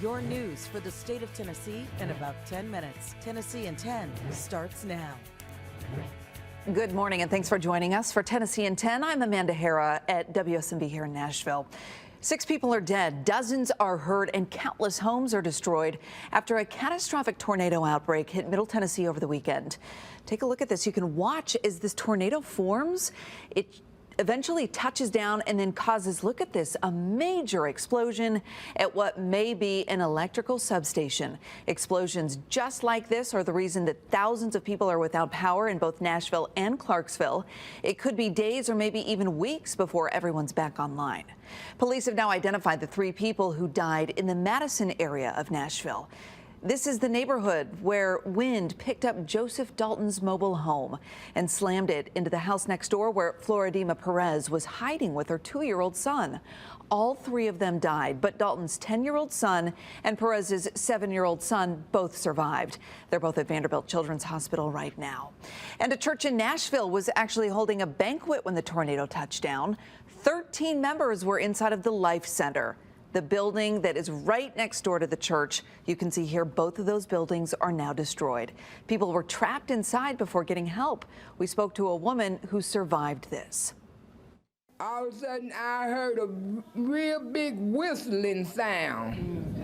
your news for the state of Tennessee in about 10 minutes. Tennessee in 10 starts now. Good morning and thanks for joining us for Tennessee in 10. I'm Amanda Hara at WSMB here in Nashville. 6 people are dead, dozens are hurt, and countless homes are destroyed after a catastrophic tornado outbreak hit Middle Tennessee over the weekend. Take a look at this. You can watch as this tornado forms. It eventually touches down and then causes, look at this, a major explosion at what may be an electrical substation. Explosions just like this are the reason that thousands of people are without power in both Nashville and Clarksville. It could be days or maybe even weeks before everyone's back online. Police have now identified the 3 people who died in the Madison area of Nashville. This is the neighborhood where wind picked up Joseph Dalton's mobile home and slammed it into the house next door where Floridima Perez was hiding with her 2-year-old son. All 3 of them died, but Dalton's 10-year-old son and Perez's 7-year-old son both survived. They're both at Vanderbilt Children's Hospital right now. And a church in Nashville was actually holding a banquet when the tornado touched down. 13 members were inside of the Life Center, the building that is right next door to the church. You can see here both of those buildings are now destroyed. People were trapped inside before getting help. We spoke to a woman who survived this. All of a sudden, I heard a real big whistling sound.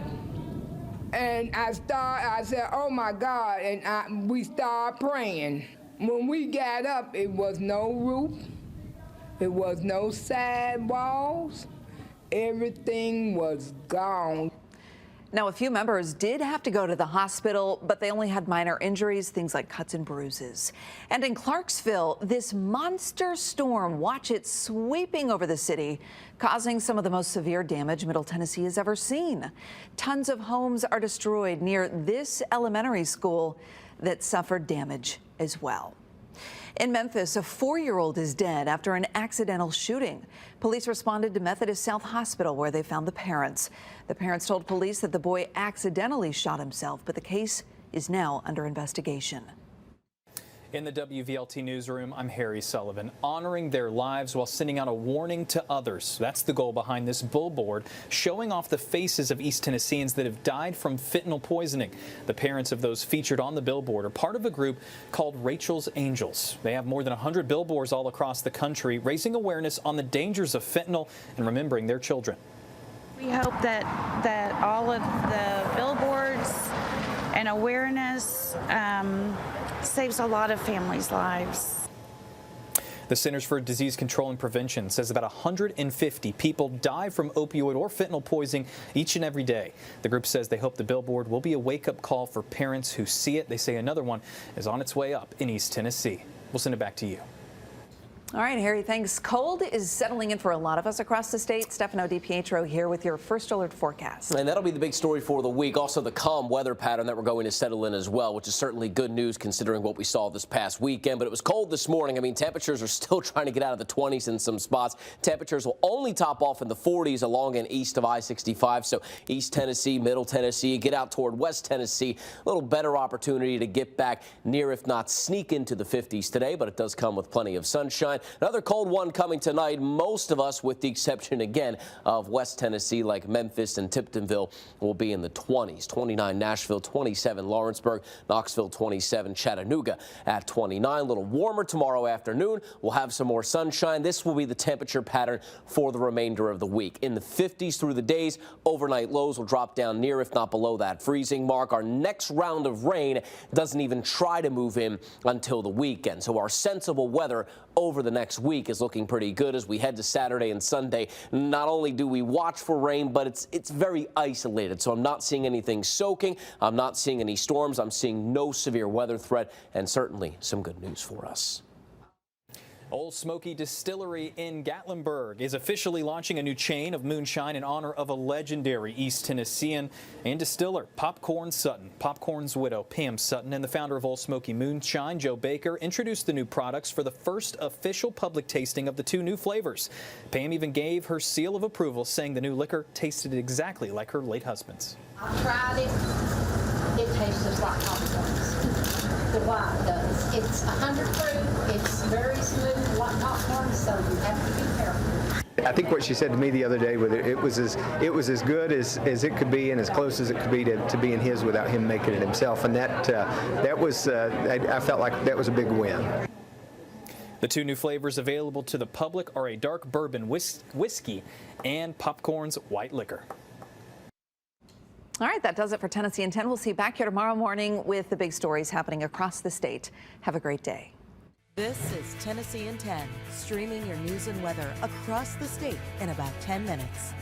And I said, oh my God, and we started praying. When we got up, it was no roof, it was no side walls. Everything was gone. Now, a few members did have to go to the hospital, but they only had minor injuries, things like cuts and bruises. And in Clarksville, this monster storm, watch it sweeping over the city, causing some of the most severe damage Middle Tennessee has ever seen. Tons of homes are destroyed near this elementary school that suffered damage as well. In Memphis, a 4-year-old is dead after an accidental shooting. Police responded to Methodist South Hospital where they found the parents. The parents told police that the boy accidentally shot himself, but the case is now under investigation. In the WVLT newsroom, I'm Harry Sullivan. Honoring their lives while sending out a warning to others. That's the goal behind this billboard, showing off the faces of East Tennesseans that have died from fentanyl poisoning. The parents of those featured on the billboard are part of a group called Rachel's Angels. They have more than 100 billboards all across the country, raising awareness on the dangers of fentanyl and remembering their children. We hope that all of the billboards and awareness saves a lot of families' lives. The Centers for Disease Control and Prevention says about 150 people die from opioid or fentanyl poisoning each and every day. The group says they hope the billboard will be a wake-up call for parents who see it. They say another one is on its way up in East Tennessee. We'll send it back to you. All right, Harry, thanks. Cold is settling in for a lot of us across the state. Stefano DiPietro here with your first alert forecast. And that'll be the big story for the week. Also, the calm weather pattern that we're going to settle in as well, which is certainly good news considering what we saw this past weekend. But it was cold this morning. I mean, temperatures are still trying to get out of the 20s in some spots. Temperatures will only top off in the 40s along and east of I-65. So East Tennessee, Middle Tennessee, get out toward West Tennessee. A little better opportunity to get back near, if not sneak into the 50s today. But it does come with plenty of sunshine. Another cold one coming tonight. Most of us, with the exception again of West Tennessee, like Memphis and Tiptonville, will be in the 20s. 29 Nashville, 27 Lawrenceburg, Knoxville 27, Chattanooga at 29. A little warmer tomorrow afternoon. We'll have some more sunshine. This will be the temperature pattern for the remainder of the week. In the 50s through the days, overnight lows will drop down near, if not below, that freezing mark. Our next round of rain doesn't even try to move in until the weekend. So our sensible weather over the next week is looking pretty good as we head to Saturday and Sunday. Not only do we watch for rain, but it's very isolated. So I'm not seeing anything soaking. I'm not seeing any storms. I'm seeing no severe weather threat, and certainly some good news for us. Old Smoky Distillery in Gatlinburg is officially launching a new chain of moonshine in honor of a legendary East Tennessean and distiller, Popcorn Sutton. Popcorn's widow, Pam Sutton, and the founder of Old Smoky Moonshine, Joe Baker, introduced the new products for the first official public tasting of the 2 new flavors. Pam even gave her seal of approval, saying the new liquor tasted exactly like her late husband's. I tried it. It tastes just like popcorns. The white does. It's 100 proof. It's very smooth, like popcorn, so you have to be careful. I think what she said to me the other day, it was as good as it could be and as close as it could be to being his without him making it himself, and that was I felt like that was a big win. The 2 new flavors available to the public are a dark bourbon whiskey and Popcorn's white liquor. All right, that does it for Tennessee in 10. We'll see you back here tomorrow morning with the big stories happening across the state. Have a great day. This is Tennessee in 10, streaming your news and weather across the state in about 10 minutes.